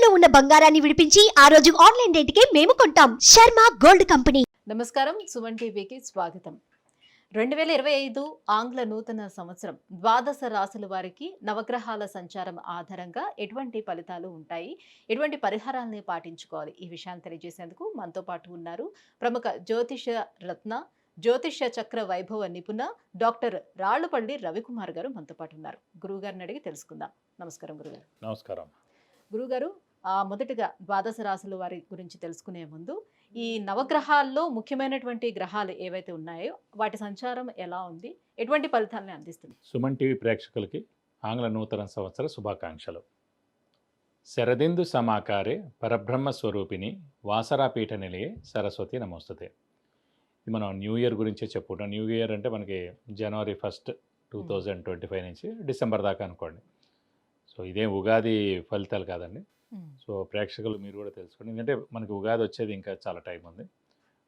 ఇంట్లో ఉన్న బంగారాన్ని విడిపించి ఆ రోజు ఆన్లైన్ రేటుకే మేము కొంటాం. Sharma gold company. నమస్కారం, సుమన్ టీవీకి స్వాగతం. 2025 ఆంగ్ల నూతన సంవత్సరం ద్వాదశ రాశుల వారికి నవగ్రహాల సంచారం ఆధారంగా ఎటువంటి ఫలితాలు ఉంటాయి, ఎటువంటి పరిహారాలని పాటించుకోవాలి, ఈ విషయాన్ని తెలియజేసేందుకు మనతో పాటు ఉన్నారు ప్రముఖ జ్యోతిష రత్న, జ్యోతిష చక్ర వైభవ నిపుణ డాక్టర్ రాళ్లపల్లి రవికుమార్ గారు మనతో పాటు ఉన్నారు. గురువుగారిని అడిగి తెలుసుకుందాం. నమస్కారం గురుగారు. నమస్కారం గురుగారు, మొదటిగా ద్వాదశ రాశుల వారి గురించి తెలుసుకునే ముందు ఈ నవగ్రహాల్లో ముఖ్యమైనటువంటి గ్రహాలు ఏవైతే ఉన్నాయో వాటి సంచారం ఎలా ఉంది, ఎటువంటి ఫలితాలను అందిస్తుంది? సుమన్ టీవీ ప్రేక్షకులకి ఆంగ్ల నూతన సంవత్సర శుభాకాంక్షలు. శరదిందు సమాకారే పరబ్రహ్మ స్వరూపిణి వాసరాపీఠ నిలయే సరస్వతి నమోస్తుతే. ఇది మనం న్యూ ఇయర్ గురించే చెప్పుకుంటాం. న్యూ ఇయర్ అంటే మనకి జనవరి 1, 2025 నుంచి డిసెంబర్ దాకా అనుకోండి. సో ఇదేం ఉగాది ఫలితాలు కాదండి. సో ప్రేక్షకులు మీరు కూడా తెలుసుకోండి, ఎందుకంటే మనకి ఉగాది వచ్చేది ఇంకా చాలా టైం ఉంది,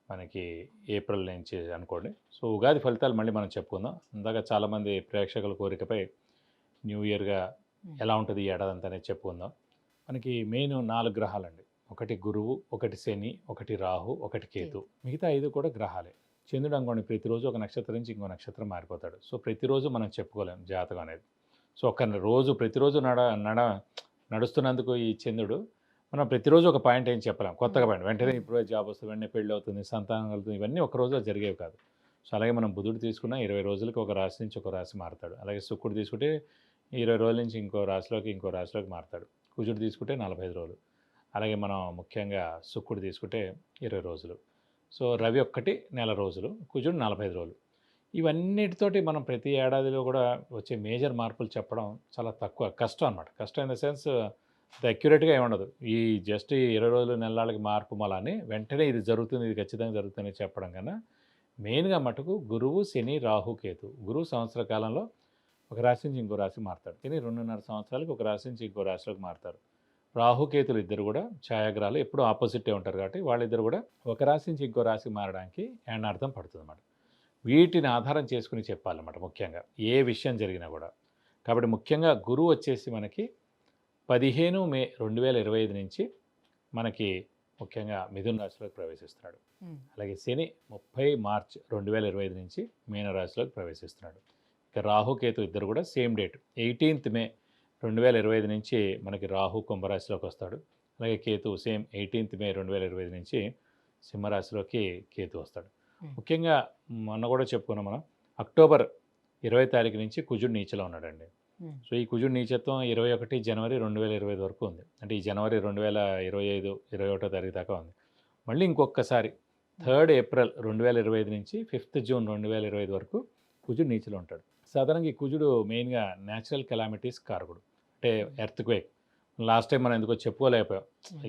మనకి ఏప్రిల్ నుంచి అనుకోండి. సో ఉగాది ఫలితాలు మళ్ళీ మనం చెప్పుకుందాం. ఇందాక చాలామంది ప్రేక్షకుల కోరికపై న్యూ ఇయర్గా ఎలా ఉంటుంది ఈ ఏడాది అంతా అనేది చెప్పుకుందాం. మనకి మెయిన్ 4 గ్రహాలండి. ఒకటి గురువు, ఒకటి శని, ఒకటి రాహు, ఒకటి కేతు. మిగతా 5 కూడా గ్రహాలే. చంద్రుడు అనుకోండి ప్రతిరోజు ఒక నక్షత్రం నుంచి ఇంకో నక్షత్రం మారిపోతాడు. సో ప్రతిరోజు మనం చెప్పుకోలేం జాతకం అనేది. సో ఒక ప్రతిరోజు నడుస్తున్నందుకు ఈ చంద్రుడు మనం ప్రతిరోజు ఒక పాయింట్ ఏం చెప్పలేం, కొత్తగా పాయింట్ వెంటనే ఇప్పుడు జాబ్ వస్తుంది, వెంటనే పెళ్ళి అవుతుంది, సంతానం కలుగుతుంది, ఇవన్నీ ఒక రోజులో జరిగేవి కాదు. సో అలాగే మనం బుధుడు తీసుకున్న 20 రోజులకి ఒక రాశి నుంచి ఒక రాశి మారుతాడు. అలాగే శుక్రుడు తీసుకుంటే 20 రోజుల నుంచి ఇంకో రాశిలోకి మారుతాడు. కుజుడు తీసుకుంటే 45 రోజులు. అలాగే మనం ముఖ్యంగా శుక్రుడు తీసుకుంటే 20 రోజులు. సో రవి ఒక్కటి నెల రోజులు, కుజుడు 45 రోజులు. ఇవన్నిటితోటి మనం ప్రతి ఏడాదిలో కూడా వచ్చే మేజర్ మార్పులు చెప్పడం చాలా తక్కువ, కష్టం అనమాట. కష్టం ఇన్ ద సెన్స్ అక్యురేట్గా ఏమి ఉండదు. ఈ జస్ట్ 20 రోజులు నెలలకి మార్పు మళ్ళీ వెంటనే ఇది జరుగుతుంది, ఇది ఖచ్చితంగా జరుగుతుంది చెప్పడం కన్నా మెయిన్గా మటుకు గురువు, శని, రాహు, కేతు. గురువు సంవత్సర కాలంలో ఒక రాశి నుంచి ఇంకో రాశి మారుతాడు. శని 2.5 సంవత్సరాలకి ఒక రాశి నుంచి ఇంకో రాశిలోకి మారుతారు. రాహుకేతులు ఇద్దరు కూడా ఛాయాగ్రహాలు, ఎప్పుడూ ఆపోజిటే ఉంటారు కాబట్టి వాళ్ళిద్దరు కూడా ఒక రాశి నుంచి ఇంకో రాశి మారడానికి ఏడార్థం పడుతుంది అన్నమాట. వీటిని ఆధారం చేసుకుని చెప్పాలన్నమాట ముఖ్యంగా ఏ విషయం జరిగినా కూడా. కాబట్టి ముఖ్యంగా గురువు వచ్చేసి మనకి 15 మే 2025 నుంచి మనకి ముఖ్యంగా మిథున రాశిలోకి ప్రవేశిస్తున్నాడు. అలాగే శని 30 మార్చ్ 2025 నుంచి మీన రాశిలోకి ప్రవేశిస్తున్నాడు. ఇక రాహుకేతు ఇద్దరు కూడా సేమ్ డేట్ 18th మే 2025 నుంచి మనకి రాహు కుంభరాశిలోకి వస్తాడు. అలాగే కేతు సేమ్ 18th మే 2025 నుంచి సింహరాశిలోకి కేతు వస్తాడు. ముఖ్యంగా మొన్న కూడా చెప్పుకున్నాం మనం, అక్టోబర్ 20 తారీఖు నుంచి కుజుడు నీచలో ఉన్నాడండి. సో ఈ కుజుడు నీచత్వం 21 జనవరి 2025 వరకు ఉంది. అంటే ఈ జనవరి 2025 21వ తారీఖు దాకా ఉంది. మళ్ళీ ఇంకొకసారి 3rd ఏప్రిల్ 2025 నుంచి 5th జూన్ 2025 వరకు కుజుడు నీచలో ఉంటాడు. సాధారణంగా ఈ కుజుడు మెయిన్గా న్యాచురల్ కెలామిటీస్ కారకుడు, అంటే ఎర్త్క్వేక్. లాస్ట్ టైం మనం ఎందుకో చెప్పుకోలేకపోయాం,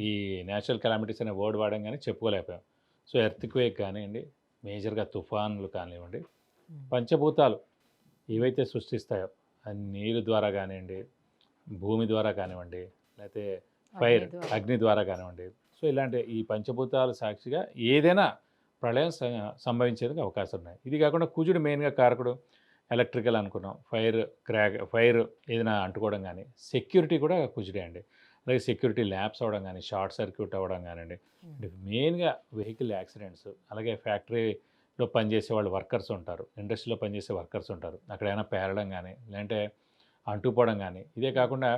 ఈ న్యాచురల్ కెలామిటీస్ అనే వర్డ్ వాడడం కానీ చెప్పుకోలేకపోయాం. సో ఎర్త్క్వేక్ కానివ్వండి, మేజర్గా తుఫాన్లు కానివ్వండి, పంచభూతాలు ఏవైతే సృష్టిస్తాయో నీరు ద్వారా కానివ్వండి, భూమి ద్వారా కానివ్వండి, లేకపోతే ఫైర్ అగ్ని ద్వారా కానివ్వండి, సో ఇలాంటి ఈ పంచభూతాలు సాక్షిగా ఏదైనా ప్రళయం సంభవించేందుకు అవకాశం ఉన్నాయి. ఇది కాకుండా కుజుడు మెయిన్గా కారకుడు ఎలక్ట్రికల్ అనుకున్నాం, ఫైర్ ఏదైనా అంటుకోవడం కానీ, సెక్యూరిటీ కూడా కుజుడే అండి. అలాగే సెక్యూరిటీ ల్యాబ్స్ అవ్వడం కానీ, షార్ట్ సర్క్యూట్ అవ్వడం కానివ్వండి, మెయిన్గా వెహికల్ యాక్సిడెంట్స్, అలాగే ఫ్యాక్టరీలో పనిచేసే వాళ్ళు వర్కర్స్ ఉంటారు, ఇండస్ట్రీలో పనిచేసే వర్కర్స్ ఉంటారు, అక్కడ ఏమైనా పేరడం కానీ లేదంటే అంటుపోవడం కానీ, ఇదే కాకుండా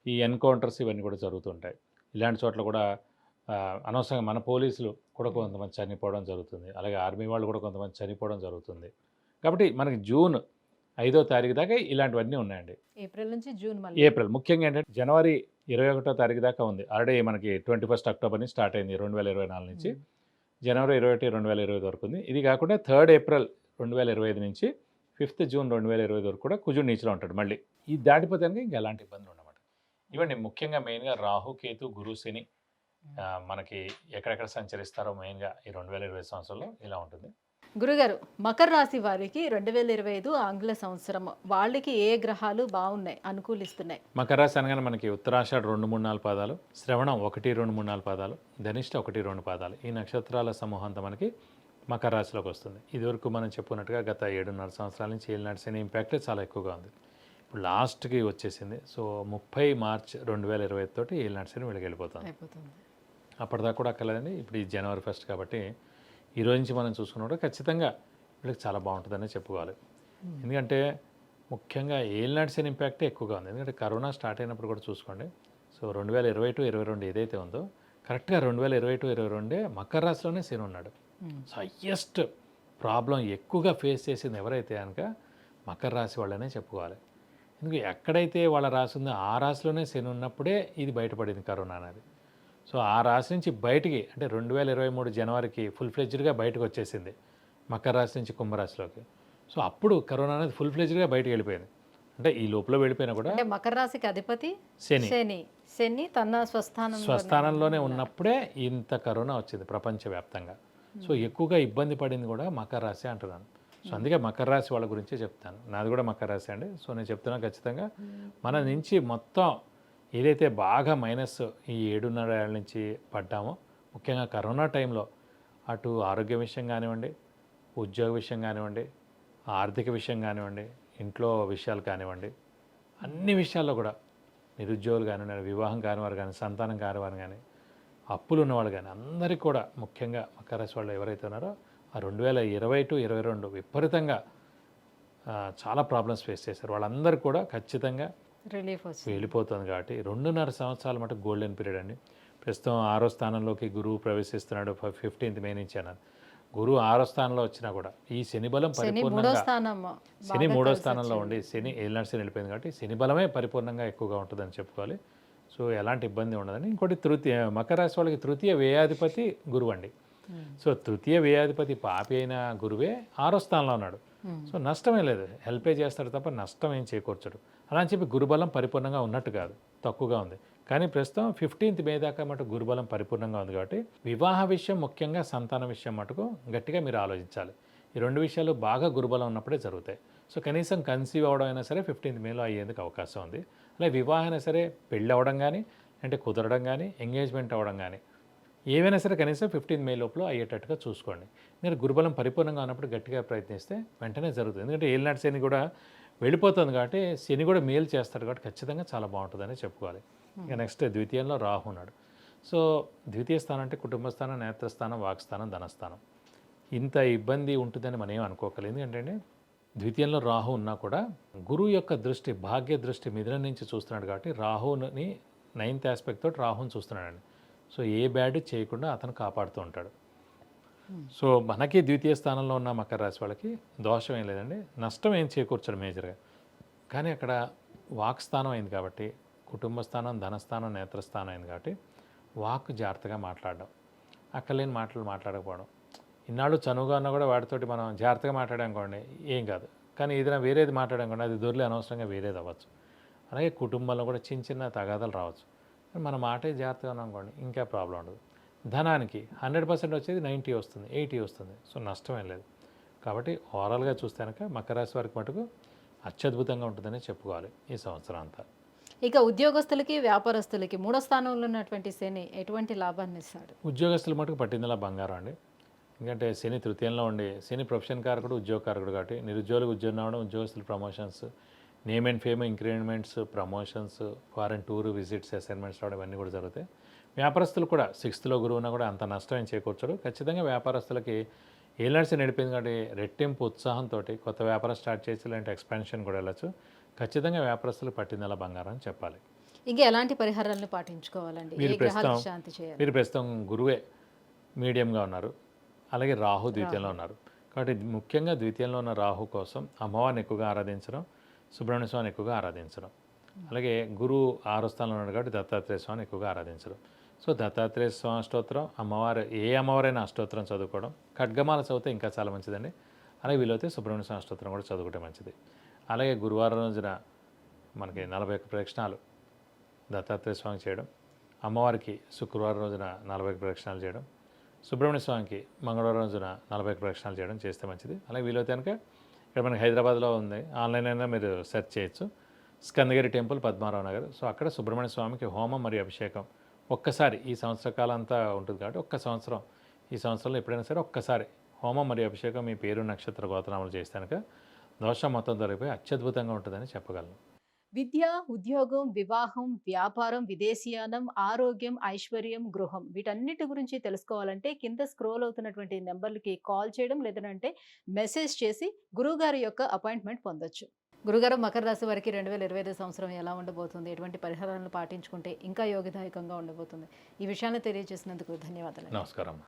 ఈ ఎన్కౌంటర్స్ ఇవన్నీ కూడా జరుగుతుంటాయి. ఇలాంటి చోట్ల కూడా అనవసరంగా మన పోలీసులు కూడా కొంతమంది చనిపోవడం జరుగుతుంది, అలాగే ఆర్మీ వాళ్ళు కూడా కొంతమంది చనిపోవడం జరుగుతుంది. కాబట్టి మనకి జూన్ 5వ తారీఖు దాకా ఇలాంటివన్నీ ఉన్నాయండి. ఏప్రిల్ నుంచి జూన్, ఏప్రిల్ ముఖ్యంగా ఏంటంటే జనవరి 21వ తారీఖు దాకా ఉంది. ఆల్రెడీ మనకి 21 అక్టోబర్ నుంచి స్టార్ట్ అయింది 2024 నుంచి జనవరి 21, 2025 వరకు ఉంది. ఇది కాకుండా 3rd ఏప్రిల్ 2025 నుంచి 5th జూన్ 2025 వరకు కూడా కుజుడు నీచలో ఉంటాడు. మళ్ళీ ఇది దాటిపోతే కనుక ఇంకా ఎలాంటి ఇబ్బందులు ఉండమాట. ఇవన్నీ ముఖ్యంగా మెయిన్గా రాహు, కేతు, గురు, శని మనకి ఎక్కడెక్కడ సంచరిస్తారో మెయిన్గా ఈ 2025 సంవత్సరంలో ఇలా ఉంటుంది. గురుగారు, మకర రాశి వారికి 2025 ఆంగ్ల సంవత్సరం వాళ్ళకి ఏ గ్రహాలు బాగున్నాయి, అనుకూలిస్తున్నాయి? మకర రాశి అనగానే మనకి ఉత్తరాషాఢ 2, 3, 4 పాదాలు, శ్రవణం 1, 2, 3, 4 పాదాలు, ధనిష్ట 1, 2 పాదాలు, ఈ నక్షత్రాల సమూహంతో మనకి మకర రాశిలోకి వస్తుంది. ఇదివరకు మనం చెప్పుకున్నట్టుగా గత 7.5 సంవత్సరాల నుంచి ఏలినాటి శని ఇంపాక్ట్ చాలా ఎక్కువగా ఉంది. ఇప్పుడు లాస్ట్కి వచ్చేసింది. సో 30 మార్చ్ 2025 తోటి ఏలినాటి శని వీళ్ళకి వెళ్ళిపోతుంది. అయిపోతుంది. అప్పటిదాకా కూడా అక్కర్లేదండి. ఇప్పుడు ఈ జనవరి 1 కాబట్టి ఈ రోజు నుంచి మనం చూసుకున్నప్పుడు ఖచ్చితంగా వీళ్ళకి చాలా బాగుంటుందనే చెప్పుకోవాలి. ఎందుకంటే ముఖ్యంగా ఏలినాటి శని ఇంపాక్టే ఎక్కువగా ఉంది. ఎందుకంటే కరోనా స్టార్ట్ అయినప్పుడు కూడా చూసుకోండి. సో 2020-22 ఏదైతే ఉందో కరెక్ట్గా 2020-22 మకర రాశిలోనే శని ఉన్నాడు. సో హయ్యెస్ట్ ప్రాబ్లం ఎక్కువగా ఫేస్ చేసింది ఎవరైతే కనుక మకర రాశి వాళ్ళనే చెప్పుకోవాలి. ఎందుకు ఎక్కడైతే వాళ్ళ రాశి ఉందో ఆ రాశిలోనే శని ఉన్నప్పుడే ఇది బయటపడింది కరోనా అనేది. సో ఆ రాశి నుంచి బయటికి అంటే 2023 జనవరికి ఫుల్ ఫ్లెడ్జ్డ్గా బయటకు వచ్చేసింది మకర రాశి నుంచి కుంభరాశిలోకి. సో అప్పుడు కరోనా అనేది ఫుల్ ఫ్లెడ్జ్డ్గా బయటకు వెళ్ళిపోయింది. అంటే ఈ లోపల వెళ్ళిపోయినా కూడా అంటే మకర రాశికి అధిపతి శని శని తన స్వస్థానంలోనే ఉన్నప్పుడే ఇంత కరోనా వచ్చింది ప్రపంచవ్యాప్తంగా. సో ఎక్కువగా ఇబ్బంది పడింది కూడా మకర రాశి అంటున్నాను. సో అందుకే మకర రాశి వాళ్ళ గురించే చెప్తాను. నాది కూడా మకర రాశి అండి. సో నేను చెప్తున్నా ఖచ్చితంగా మన నుంచి మొత్తం ఏదైతే బాగా మైనస్ ఈ 7.5 ఏళ్ళ నుంచి పడ్డామో ముఖ్యంగా కరోనా టైంలో అటు ఆరోగ్య విషయం కానివ్వండి, ఉద్యోగ విషయం కానివ్వండి, ఆర్థిక విషయం కానివ్వండి, ఇంట్లో విషయాలు కానివ్వండి, అన్ని విషయాల్లో కూడా నిరుద్యోగులు కానివ్వండి, వివాహం కానివారు కానీ, సంతానం కానివారు కానీ, అప్పులు ఉన్నవాళ్ళు కానీ అందరికీ కూడా ముఖ్యంగా మకర రాశి వాళ్ళు ఎవరైతే ఉన్నారో ఆ 2020-22 విపరీతంగా చాలా ప్రాబ్లమ్స్ ఫేస్ చేశారు. వాళ్ళందరూ కూడా ఖచ్చితంగా రిలీఫ్ వచ్చింది. వెళ్ళిపోతుంది కాబట్టి 2.5 సంవత్సరాల మటుకు గోల్డెన్ పీరియడ్ అండి. ప్రస్తుతం 6వ స్థానంలోకి గురువు ప్రవేశిస్తున్నాడు 15th మే నుంచి అన్నారు. గురువు 6వ స్థానంలో వచ్చినా కూడా ఈ శని బలం పరిపూర్ణంగా శని 3వ స్థానంలో ఉండి శని ఏలినాటి శని వెళ్ళిపోయింది కాబట్టి శని బలమే పరిపూర్ణంగా ఎక్కువగా ఉంటుందని చెప్పుకోవాలి. సో ఎలాంటి ఇబ్బంది ఉండదని. ఇంకోటి మకర రాశి వాళ్ళకి తృతీయ వ్యయాధిపతి గురువు అండి. సో తృతీయ వ్యయాధిపతి పాపి అయిన గురువే 6వ స్థానంలో ఉన్నాడు. సో నష్టమే లేదు, హెల్పే చేస్తాడు తప్ప నష్టం ఏం చేకూర్చడు. అలా అని చెప్పి గురుబలం పరిపూర్ణంగా ఉన్నట్టు కాదు, తక్కువగా ఉంది. కానీ ప్రస్తుతం 15th మే దాకా మటుకు గురుబలం పరిపూర్ణంగా ఉంది కాబట్టి వివాహ విషయం ముఖ్యంగా సంతాన విషయం మటుకు గట్టిగా మీరు ఆలోచించాలి. ఈ 2 విషయాలు బాగా గురుబలం ఉన్నప్పుడే జరుగుతాయి. సో కనీసం కన్సీవ్ అవ్వడం అయినా సరే 15th మేలో అయ్యేందుకు అవకాశం ఉంది. అలాగే వివాహం అయినా సరే పెళ్ళి అవ్వడం కానీ, అంటే కుదరడం కానీ, ఎంగేజ్మెంట్ అవ్వడం కానీ ఏవైనా సరే కనీసం 15th మే లోపల అయ్యేటట్టుగా చూసుకోండి. మీరు గురుబలం పరిపూర్ణంగా ఉన్నప్పుడు గట్టిగా ప్రయత్నిస్తే వెంటనే జరుగుతుంది. ఎందుకంటే ఏలినాటి శని కూడా వెళ్ళిపోతుంది కాబట్టి శని కూడా మేలు చేస్తాడు కాబట్టి ఖచ్చితంగా చాలా బాగుంటుందని చెప్పుకోవాలి. ఇక నెక్స్ట్ ద్వితీయంలో రాహు ఉన్నాడు. సో ద్వితీయ స్థానం అంటే కుటుంబ స్థానం, నేత్రస్థానం, వాక్స్థానం, ధనస్థానం. ఇంత ఇబ్బంది ఉంటుందని మనం ఏం అనుకోకలేదు. ఎందుకంటే ద్వితీయంలో రాహు ఉన్నా కూడా గురువు యొక్క దృష్టి భాగ్య దృష్టి మిథునం నుంచి చూస్తున్నాడు కాబట్టి రాహుని 9th ఆస్పెక్ట్ తోటి రాహుని చూస్తున్నాడండి. సో ఏ బ్యాడ్ చేయకుండా అతను కాపాడుతూ ఉంటాడు. సో మనకి ద్వితీయ స్థానంలో ఉన్న మకర రాశి వాళ్ళకి దోషం ఏం లేదండి, నష్టం ఏం చేకూర్చడు మేజర్గా. కానీ అక్కడ వాక్ స్థానం అయింది కాబట్టి, కుటుంబ స్థానం, ధనస్థానం, నేత్రస్థానం అయింది కాబట్టి వాక్ జాగ్రత్తగా మాట్లాడడం, అక్కర్లేని మాటలు మాట్లాడకపోవడం. ఇన్నాళ్ళు చనువుగా ఉన్నా కూడా వాటితోటి మనం జాగ్రత్తగా మాట్లాడామనుకోండి ఏం కాదు. కానీ ఏదైనా వేరేది మాట్లాడామనుకోండి అది దొరికి అనవసరంగా వేరేది అవ్వచ్చు. అలాగే కుటుంబంలో కూడా చిన్న చిన్న తగాదాలు రావచ్చు. మన మాటే జాగ్రత్తగా ఉన్నాం అనుకోండి ఇంకా ప్రాబ్లం ఉండదు. ధనానికి 100% వచ్చేది 90 వస్తుంది, 80 వస్తుంది. సో నష్టమేం లేదు. కాబట్టి ఓవరాల్గా చూస్తే కనుక మకర రాశి వారికి మటుకు అత్యద్భుతంగా ఉంటుందని చెప్పుకోవాలి ఈ సంవత్సరం అంతా. ఇక ఉద్యోగస్తులకి, వ్యాపారస్తులకి 3వ స్థానంలో ఉన్నటువంటి శని ఎటువంటి లాభాన్ని ఇస్తాడు? ఉద్యోగస్తుల మటుకు పట్టిందలా బంగారం అండి. ఎందుకంటే శని తృతీయంలో ఉండి శని ప్రొఫెషన్ కారకుడు, ఉద్యోగ కారకుడు కాబట్టి నిరుద్యోగులకు ఉద్యోగం రావడం, ఉద్యోగస్తులు promotions, name and fame, increments, promotions, foreign tour visits, assignments రావడం ఇవన్నీ కూడా జరుగుతాయి. వ్యాపారస్తులు కూడా 6th గురువున కూడా అంత నష్టం ఏం చేకూర్చడు. ఖచ్చితంగా వ్యాపారస్తులకి ఏలినాటి శని నడిపింది కాబట్టి రెట్టింపు ఉత్సాహంతో కొత్త వ్యాపారం స్టార్ట్ చేసి ఇలాంటి ఎక్స్పాన్షన్ కూడా వెళ్ళచ్చు. ఖచ్చితంగా వ్యాపారస్తులకు పట్టిందలా బంగారం అని చెప్పాలి. ఇంకా ఎలాంటి పరిహారాలను పాటించుకోవాలండి? మీరు ప్రస్తుతం గురువే మీడియంగా ఉన్నారు, అలాగే రాహు ద్వితీయంలో ఉన్నారు కాబట్టి ముఖ్యంగా ద్వితీయంలో ఉన్న రాహు కోసం అమ్మవారిని ఎక్కువగా ఆరాధించడం, సుబ్రహ్మణ్య స్వామిని ఎక్కువగా ఆరాధించడం, అలాగే గురువు 6వ స్థానంలో ఉన్నాడు కాబట్టి దత్తాత్రేయ స్వామిని ఎక్కువగా ఆరాధించడం. సో దత్తాత్రేయ స్వామి అష్టోత్తరం, అమ్మవారు ఏ అమ్మవారైనా అష్టోత్తరం చదువుకోవడం, ఖడ్గమాల చదివితే ఇంకా చాలా మంచిదండి. అలాగే వీలైతే సుబ్రహ్మణ్య స్వామి అష్టోత్తరం కూడా చదువుకుంటే మంచిది. అలాగే గురువారం రోజున మనకి 41 ప్రదక్షిణాలు దత్తాత్రేయ స్వామికి చేయడం, అమ్మవారికి శుక్రవారం రోజున 41 ప్రదక్షిణాలు చేయడం, సుబ్రహ్మణ్య స్వామికి మంగళవారం రోజున 41 ప్రదక్షిణాలు చేయడం చేస్తే మంచిది. అలాగే వీలైతే కనుక ఇక్కడ మనకి హైదరాబాద్లో ఉంది, ఆన్లైన్ అయినా మీరు సెర్చ్ చేయొచ్చు, స్కందగిరి టెంపుల్, పద్మారావు నగర్. సో అక్కడ సుబ్రహ్మణ్య స్వామికి హోమం మరియు అభిషేకం ఒక్కసారి ఈ సంవత్సర కాలం అంతా ఉంటుంది కాబట్టి ఈ సంవత్సరంలో ఎప్పుడైనా సరే ఒక్కసారి హోమం మరియు అభిషేకం మీ పేరు, నక్షత్ర, గోత్రనామాలు చేస్తే కనుక దోషం మొత్తం దొరికిపోయి అత్యద్భుతంగా ఉంటుందని చెప్పగలను. విద్య, ఉద్యోగం, వివాహం, వ్యాపారం, విదేశీయానం, ఆరోగ్యం, ఐశ్వర్యం, గృహం వీటన్నిటి గురించి తెలుసుకోవాలంటే కింద స్క్రోల్ అవుతున్నటువంటి నెంబర్లకి కాల్ చేయడం లేదంటే మెసేజ్ చేసి గురువుగారి యొక్క అపాయింట్మెంట్ పొందొచ్చు. గురుగారు, మకర రాశి వారికి 2025 సంవత్సరం ఎలా ఉండబోతుంది, ఎటువంటి పరిహారాలను పాటించుకుంటే ఇంకా యోగదాయకంగా ఉండబోతుంది, ఈ విషయాన్ని తెలియజేసినందుకు ధన్యవాదాలు. నమస్కారం.